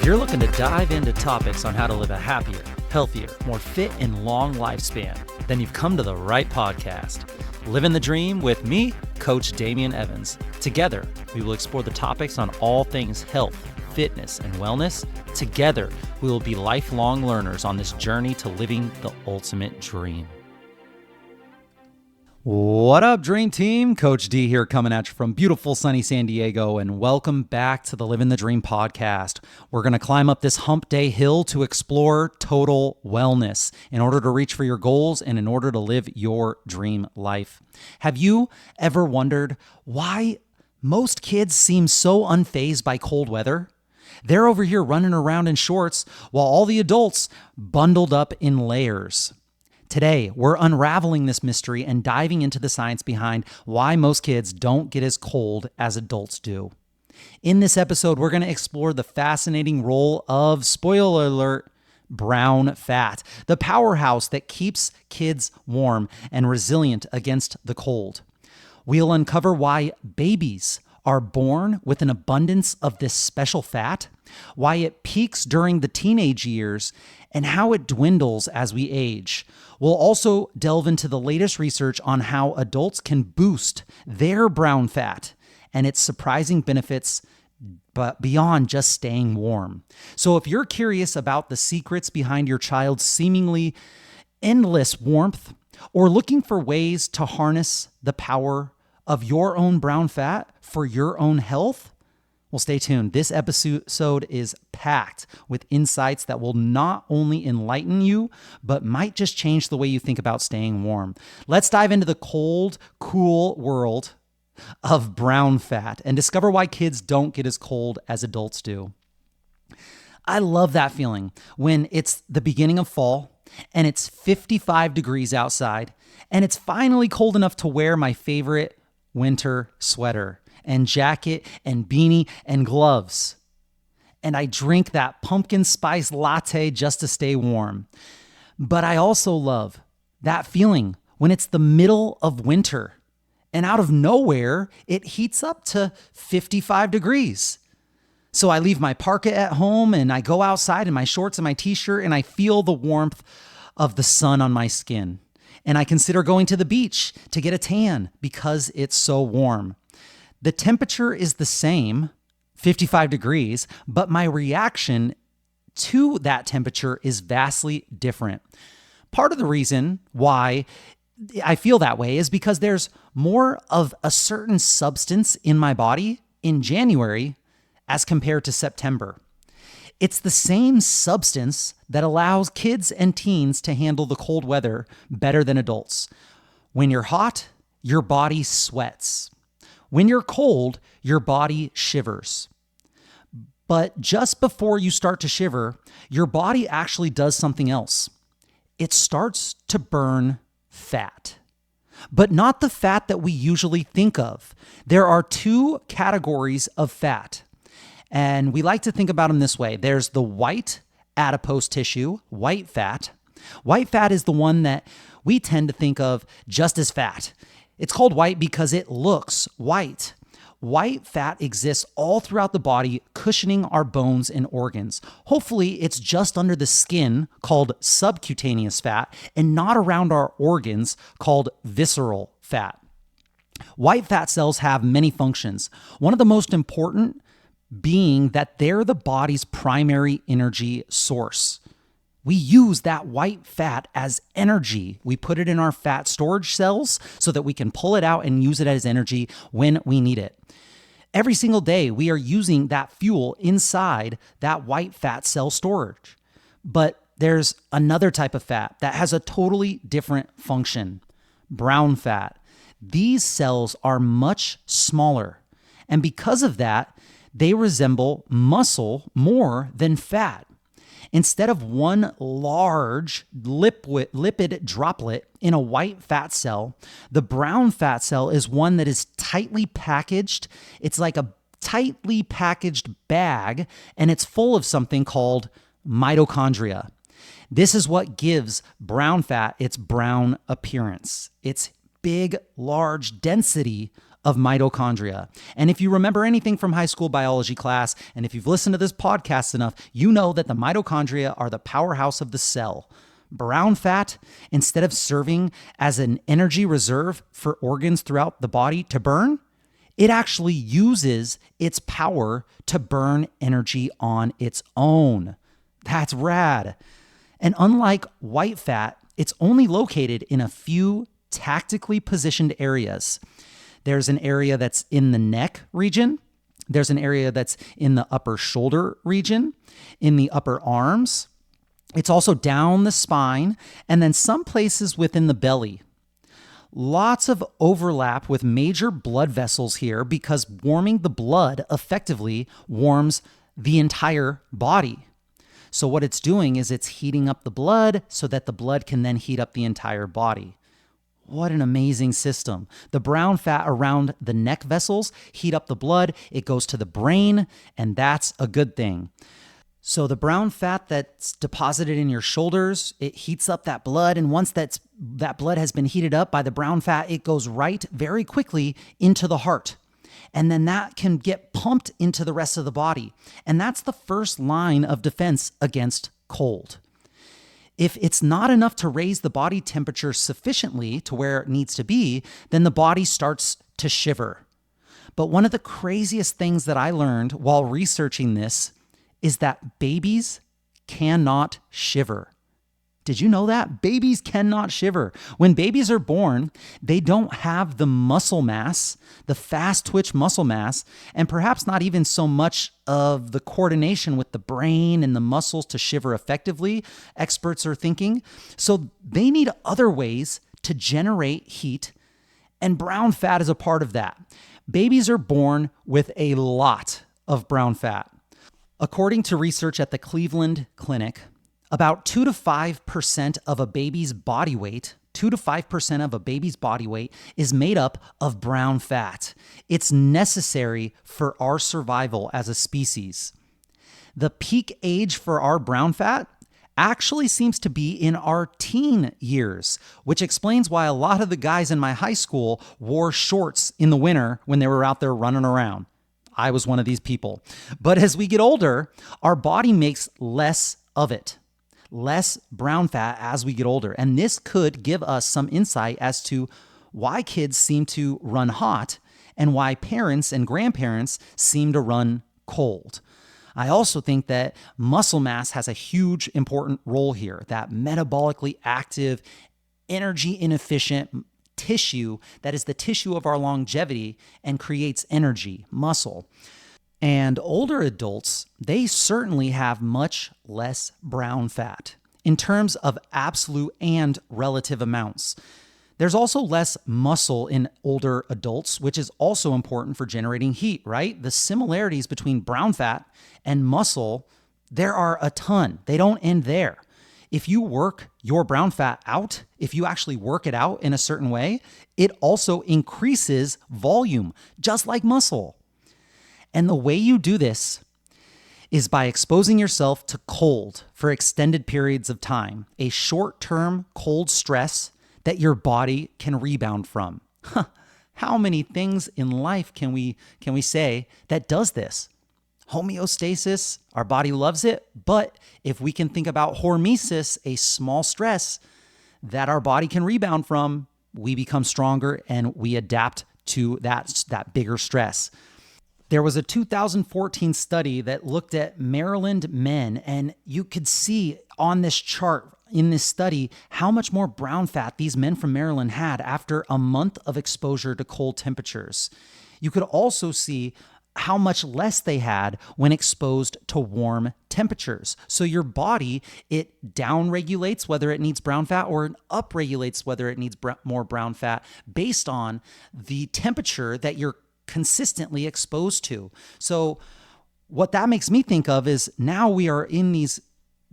you're looking to dive into topics on how to live a happier, healthier, more fit, and long lifespan, then you've come to the right podcast. Livin the Dream with me, Coach Damian Evans. Together, we will explore the topics on all things health, fitness, and wellness. Together, we will be lifelong learners on this journey to living the ultimate dream. What up, Dream Team? Coach D here coming at you from beautiful sunny San Diego, and welcome back to the Livin the Dream Podcast. We're going to climb up this hump day hill to explore total wellness in order to reach for your goals and in order to live your dream life. Have you ever wondered why most kids seem so unfazed by cold weather? They're over here running around in shorts while all the adults bundled up in layers. Today, we're unraveling this mystery and diving into the science behind why most kids don't get as cold as adults do. In this episode, we're going to explore the fascinating role of, spoiler alert, brown fat, the powerhouse that keeps kids warm and resilient against the cold. We'll uncover why babies are born with an abundance of this special fat, why it peaks during the teenage years, and how it dwindles as we age. We'll also delve into the latest research on how adults can boost their brown fat and its surprising benefits, but beyond just staying warm. So if you're curious about the secrets behind your child's seemingly endless warmth, or looking for ways to harness the power of your own brown fat for your own health, well, stay tuned. This episode is packed with insights that will not only enlighten you, but might just change the way you think about staying warm. Let's dive into the cold, cool world of brown fat and discover why kids don't get as cold as adults do. I love that feeling when it's the beginning of fall and it's 55 degrees outside and it's finally cold enough to wear my favorite winter sweater and jacket and beanie and gloves. And I drink that pumpkin spice latte just to stay warm. But I also love that feeling when it's the middle of winter and out of nowhere, it heats up to 55 degrees. So I leave my parka at home and I go outside in my shorts and my t-shirt and I feel the warmth of the sun on my skin. And I consider going to the beach to get a tan because it's so warm. The temperature is the same, 55 degrees, but my reaction to that temperature is vastly different. Part of the reason why I feel that way is because there's more of a certain substance in my body in January as compared to September. It's the same substance that allows kids and teens to handle the cold weather better than adults. When you're hot, your body sweats. When you're cold, your body shivers. But just before you start to shiver, your body actually does something else. It starts to burn fat, but not the fat that we usually think of. There are two categories of fat, and we like to think about them this way. There's the white adipose tissue, white fat. White fat is the one that we tend to think of just as fat. It's called white because it looks white. White fat exists all throughout the body, cushioning our bones and organs. Hopefully, it's just under the skin, called subcutaneous fat, and not around our organs, called visceral fat. White fat cells have many functions. One of the most important being that they're the body's primary energy source. We use that white fat as energy. We put it in our fat storage cells so that we can pull it out and use it as energy when we need it. Every single day, we are using that fuel inside that white fat cell storage. But there's another type of fat that has a totally different function, brown fat. These cells are much smaller, and because of that, they resemble muscle more than fat. Instead of one large lipid droplet in a white fat cell, the brown fat cell is one that is tightly packaged. It's like a tightly packaged bag, and it's full of something called mitochondria. This is what gives brown fat its brown appearance. Its big, large density of mitochondria. And if you remember anything from high school biology class, and if you've listened to this podcast enough, you know that the mitochondria are the powerhouse of the cell. Brown fat, instead of serving as an energy reserve for organs throughout the body to burn, it actually uses its power to burn energy on its own. That's rad. And unlike white fat, it's only located in a few tactically positioned areas. There's an area that's in the neck region. There's an area that's in the upper shoulder region, in the upper arms. It's also down the spine, and then some places within the belly. Lots of overlap with major blood vessels here because warming the blood effectively warms the entire body. So what it's doing is it's heating up the blood so that the blood can then heat up the entire body. What an amazing system. The brown fat around the neck vessels heat up the blood, it goes to the brain, and that's a good thing. So the brown fat that's deposited in your shoulders, it heats up that blood, and once that blood has been heated up by the brown fat, it goes right very quickly into the heart. And then that can get pumped into the rest of the body. And that's the first line of defense against cold. If it's not enough to raise the body temperature sufficiently to where it needs to be, then the body starts to shiver. But one of the craziest things that I learned while researching this is that babies cannot shiver. Did you know that? Babies cannot shiver. When babies are born, they don't have the muscle mass, the fast twitch muscle mass, and perhaps not even so much of the coordination with the brain and the muscles to shiver effectively, experts are thinking. So they need other ways to generate heat, and brown fat is a part of that. Babies are born with a lot of brown fat. According to research at the Cleveland Clinic, about 2 to 5% of a baby's body weight, 2 to 5% of a baby's body weight is made up of brown fat. It's necessary for our survival as a species. The peak age for our brown fat actually seems to be in our teen years, which explains why a lot of the guys in my high school wore shorts in the winter when they were out there running around. I was one of these people. But as we get older, our body makes less of it. Less brown fat as we get older. And this could give us some insight as to why kids seem to run hot and why parents and grandparents seem to run cold. I also think that muscle mass has a huge important role here, that metabolically active, energy inefficient tissue that is the tissue of our longevity and creates energy, muscle. And older adults, they certainly have much less brown fat in terms of absolute and relative amounts. There's also less muscle in older adults, which is also important for generating heat, right? The similarities between brown fat and muscle, there are a ton. They don't end there. If you work your brown fat out, if you actually work it out in a certain way, it also increases volume, just like muscle. And the way you do this is by exposing yourself to cold for extended periods of time, a short-term cold stress that your body can rebound from. How many things in life can we say that does this? Homeostasis, our body loves it, but if we can think about hormesis, a small stress that our body can rebound from, we become stronger and we adapt to that bigger stress. There was a 2014 study that looked at Maryland men, and you could see on this chart in this study how much more brown fat these men from Maryland had after a month of exposure to cold temperatures. You could also see how much less they had when exposed to warm temperatures. So your body, it down-regulates whether it needs brown fat or it up-regulates whether it needs more brown fat based on the temperature that you're consistently exposed to. So what that makes me think of is now we are in these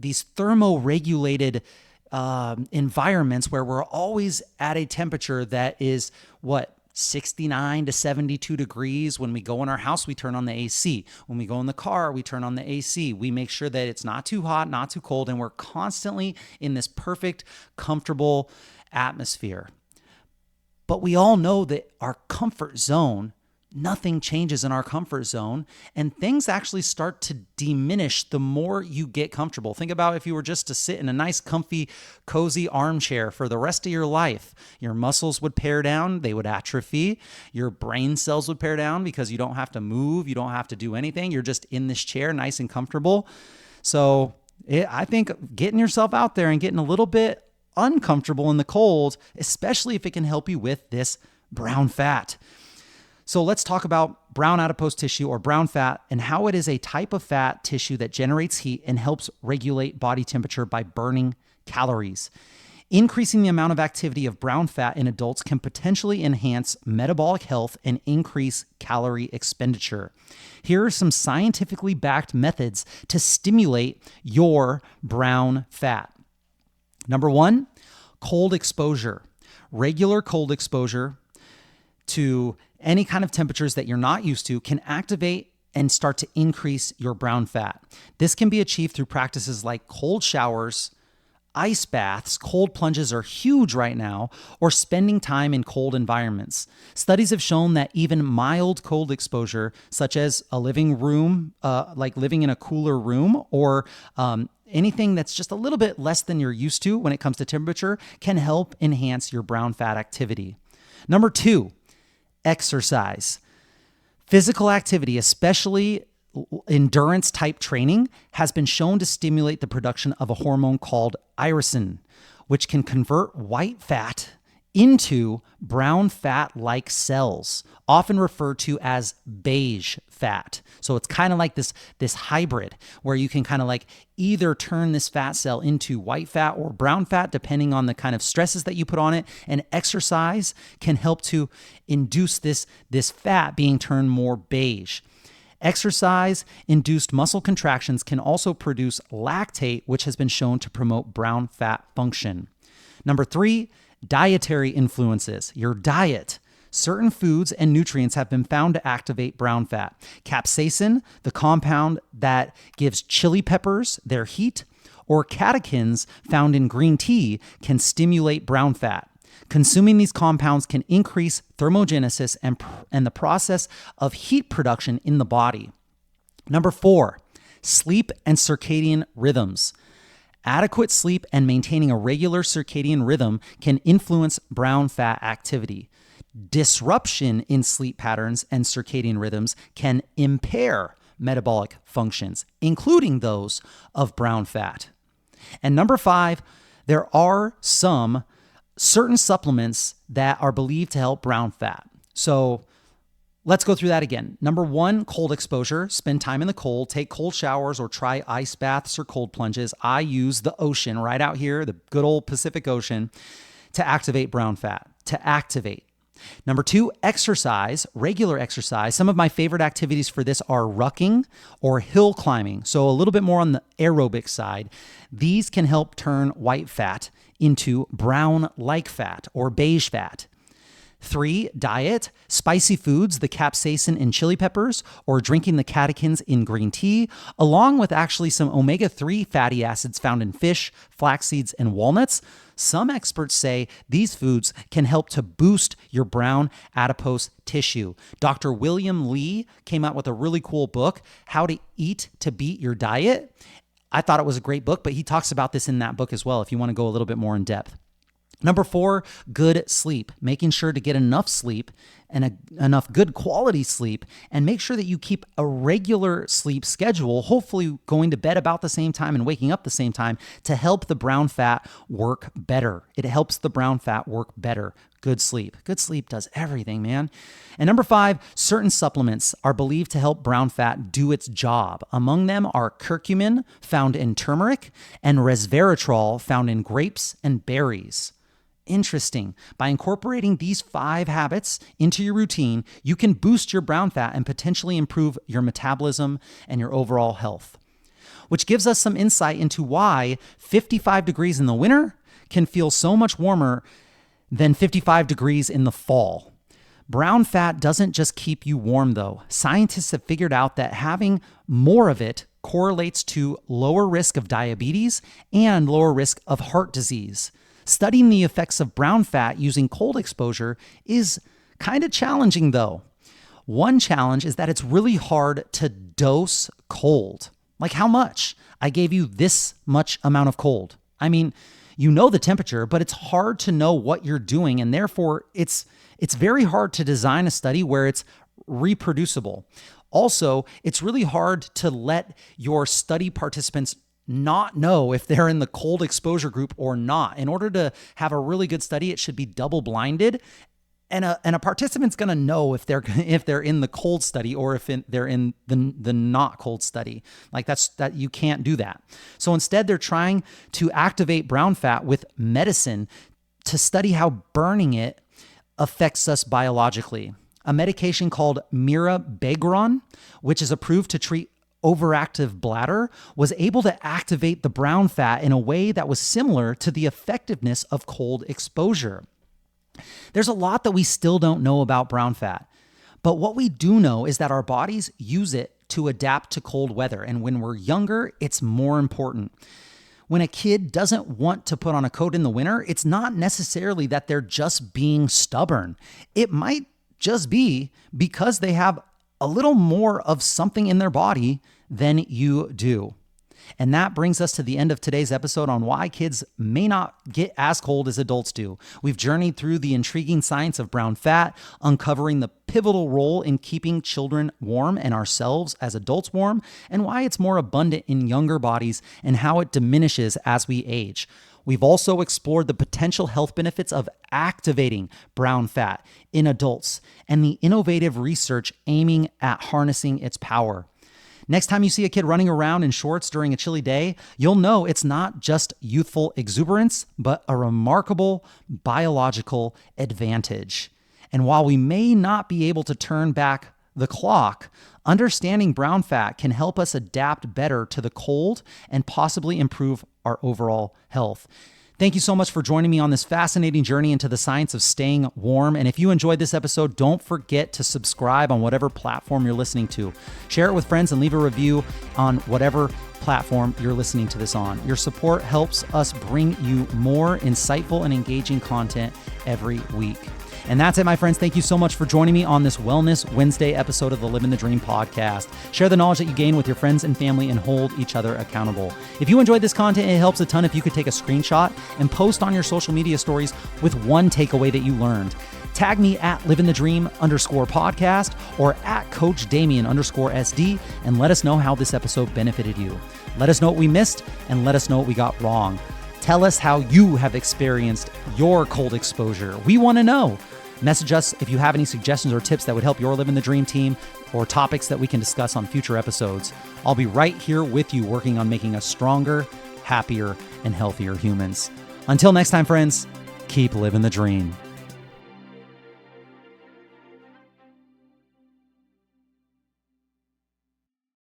thermoregulated environments where we're always at a temperature that is 69 to 72 degrees. When we go in our house, we turn on the AC. When we go in the car, we turn on the AC. We make sure that it's not too hot, not too cold, and we're constantly in this perfect, comfortable atmosphere. But we all know that our comfort zone, nothing changes in our comfort zone, and things actually start to diminish the more you get comfortable. Think about if you were just to sit in a nice, comfy, cozy armchair for the rest of your life. Your muscles would pare down, they would atrophy. Your brain cells would pare down because you don't have to move, you don't have to do anything. You're just in this chair, nice and comfortable. So I think getting yourself out there and getting a little bit uncomfortable in the cold, especially if it can help you with this brown fat. So let's talk about brown adipose tissue or brown fat and how it is a type of fat tissue that generates heat and helps regulate body temperature by burning calories. Increasing the amount of activity of brown fat in adults can potentially enhance metabolic health and increase calorie expenditure. Here are some scientifically backed methods to stimulate your brown fat. Number one, cold exposure. Regular cold exposure to any kind of temperatures that you're not used to can activate and start to increase your brown fat. This can be achieved through practices like cold showers, ice baths, cold plunges are huge right now, or spending time in cold environments. Studies have shown that even mild cold exposure, such as a living room, like living in a cooler room, or anything that's just a little bit less than you're used to when it comes to temperature, can help enhance your brown fat activity. Number two, exercise. Physical activity, especially endurance type training, has been shown to stimulate the production of a hormone called irisin, which can convert white fat into brown fat-like cells, often referred to as beige fat. So it's kind of like this hybrid where you can kind of like either turn this fat cell into white fat or brown fat, depending on the kind of stresses that you put on it. And exercise can help to induce this fat being turned more beige. Exercise-induced muscle contractions can also produce lactate, which has been shown to promote brown fat function. Number three, dietary influences. Your diet. Certain foods and nutrients have been found to activate brown fat. Capsaicin, the compound that gives chili peppers their heat, or catechins found in green tea can stimulate brown fat. Consuming these compounds can increase thermogenesis and the process of heat production in the body. Number four, sleep and circadian rhythms. Adequate sleep and maintaining a regular circadian rhythm can influence brown fat activity. Disruption in sleep patterns and circadian rhythms can impair metabolic functions, including those of brown fat. And number five, there are some certain supplements that are believed to help brown fat. So let's go through that again. Number one, cold exposure. Spend time in the cold, take cold showers, or try ice baths or cold plunges. I use the ocean right out here, the good old Pacific Ocean, to activate brown fat, Number two, exercise, regular exercise. Some of my favorite activities for this are rucking or hill climbing. So a little bit more on the aerobic side. These can help turn white fat into brown-like fat or beige fat. Three, diet, spicy foods, the capsaicin in chili peppers, or drinking the catechins in green tea, along with actually some omega-3 fatty acids found in fish, flax seeds, and walnuts. Some experts say these foods can help to boost your brown adipose tissue. Dr. William Lee came out with a really cool book, How to Eat to Beat Your Diet. I thought it was a great book, but he talks about this in that book as well if you want to go a little bit more in depth. Number four, good sleep. Making sure to get enough sleep and enough good quality sleep, and make sure that you keep a regular sleep schedule, hopefully going to bed about the same time and waking up the same time to help the brown fat work better. It helps the brown fat work better. Good sleep. Good sleep does everything, man. And number five, certain supplements are believed to help brown fat do its job. Among them are curcumin, found in turmeric, and resveratrol, found in grapes and berries. Interesting. By incorporating these 5 habits into your routine, you can boost your brown fat and potentially improve your metabolism and your overall health. Which gives us some insight into why 55 degrees in the winter can feel so much warmer than 55 degrees in the fall. Brown fat doesn't just keep you warm though. Scientists have figured out that having more of it correlates to lower risk of diabetes and lower risk of heart disease. Studying the effects of brown fat using cold exposure is kind of challenging though. One challenge is that it's really hard to dose cold. Like how much? I gave you this much amount of cold. I mean, you know the temperature, but it's hard to know what you're doing, and therefore it's very hard to design a study where it's reproducible. Also, it's really hard to let your study participants not know if they're in the cold exposure group or not. In order to have a really good study, it should be double blinded. And a participant's going to know if they're in the cold study or if they're in the not cold study. Like that you can't do that. So instead, they're trying to activate brown fat with medicine to study how burning it affects us biologically. A medication called mirabegron, which is approved to treat overactive bladder, was able to activate the brown fat in a way that was similar to the effectiveness of cold exposure. There's a lot that we still don't know about brown fat, but what we do know is that our bodies use it to adapt to cold weather, and when we're younger, it's more important. When a kid doesn't want to put on a coat in the winter, it's not necessarily that they're just being stubborn. It might just be because they have a little more of something in their body than you do. And that brings us to the end of today's episode on why kids may not get as cold as adults do. We've journeyed through the intriguing science of brown fat, uncovering the pivotal role in keeping children warm and ourselves as adults warm, and why it's more abundant in younger bodies and how it diminishes as we age. We've also explored the potential health benefits of activating brown fat in adults and the innovative research aiming at harnessing its power. Next time you see a kid running around in shorts during a chilly day, you'll know it's not just youthful exuberance, but a remarkable biological advantage. And while we may not be able to turn back the clock, understanding brown fat can help us adapt better to the cold and possibly improve our overall health. Thank you so much for joining me on this fascinating journey into the science of staying warm. And if you enjoyed this episode, don't forget to subscribe on whatever platform you're listening to. Share it with friends and leave a review on whatever platform you're listening to this on. Your support helps us bring you more insightful and engaging content every week. And that's it, my friends. Thank you so much for joining me on this Wellness Wednesday episode of the Livin the Dream podcast. Share the knowledge that you gain with your friends and family and hold each other accountable. If you enjoyed this content, it helps a ton if you could take a screenshot and post on your social media stories with one takeaway that you learned. Tag me at livinthe_dream_podcast or at Coach Damien_SD and let us know how this episode benefited you. Let us know what we missed and let us know what we got wrong. Tell us how you have experienced your cold exposure. We want to know. Message us if you have any suggestions or tips that would help your Livin the Dream team or topics that we can discuss on future episodes. I'll be right here with you working on making us stronger, happier, and healthier humans. Until next time, friends, keep living the dream.